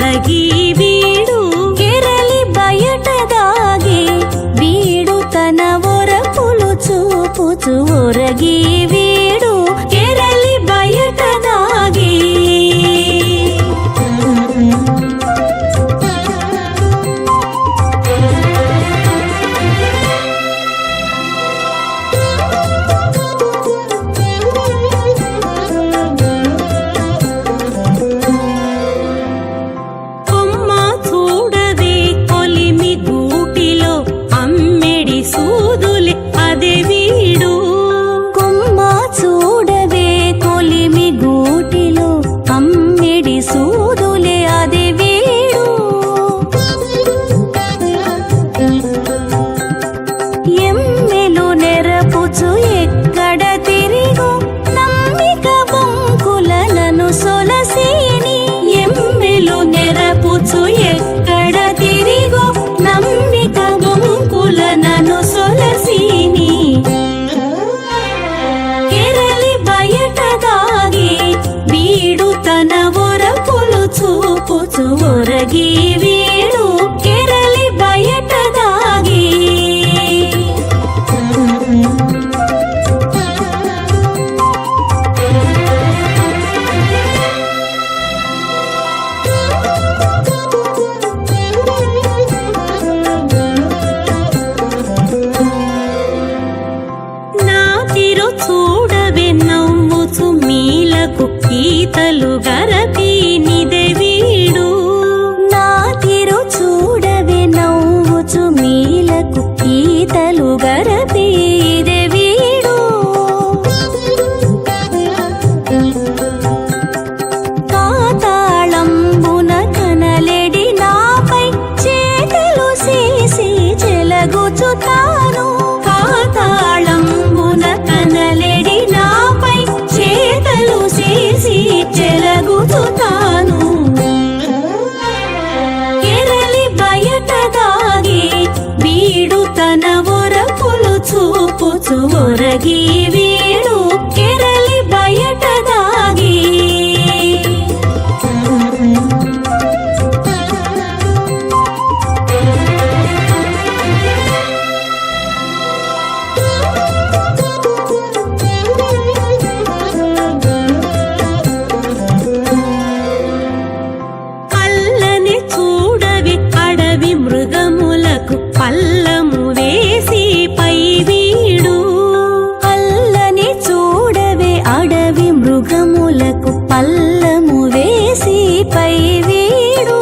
ಒರಗಿ ಬೀಡು ಕೆರಲಿ ಬಯಟದಾಗೆ ಬೀಡು ತನ ಒರಪುಲು చూపుచు ಒರಗಿ ಬೀಡು ಕೆರಲಿ ಬಯಟದಾಗೆ చూపుచు ఒరగి వీడు ಕೆರలి ಬಯಟದಾಗೆ నా తీరు చూడవే నవ్వుచు మీలకు ఈతలు గరపి నిదెవీడు నా తీరు చూడవే నవ్వుచు మీలకు ఈతలు గరపి నిదెవీడు పాతాళంబున కనలెడి నాపై చేతలు చేసి చెలగుచు తాను పాతాళంబున కనలెడి నాపై చేతలు చేసి చెలగుచు తాను ಕೆರಲಿ ಬಯಟದಾಗೆ ಬೀಡು ತನ ಒರಪುಲು చూపుచు ಒರಗಿ వీడు ಕೆರಲಿ ಬಯಟದಾಗೆ మృగములకు పల్లము వేసి పై వీడు అల్లని చూడవే అడవి మృగములకు పల్లము వేసి పై వీడు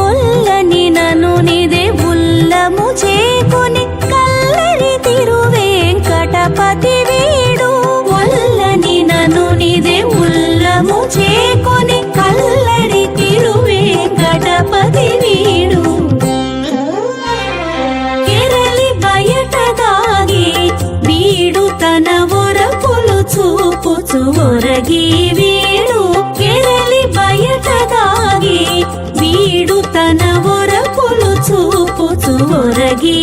ఒల్లని నను నిదే ఉల్లము చేకొని కల్లరి తిరువేంకటపతి వీడు ఒల్లని నను నిదే ఉల్లము చేకొని కల్లరి తిరువేంకటపతి వీడు ಕೆರలి ಬಯಟದಾಗೆ ಬೀಡು ತನ ಒರಪುಲು చూపుచు ಒರಗಿ వీడు ಕೆರలి ಬಯಟದಾಗೆ ಬೀಡು ತನ ಒರಪುಲು చూపుచు ಒರಗಿ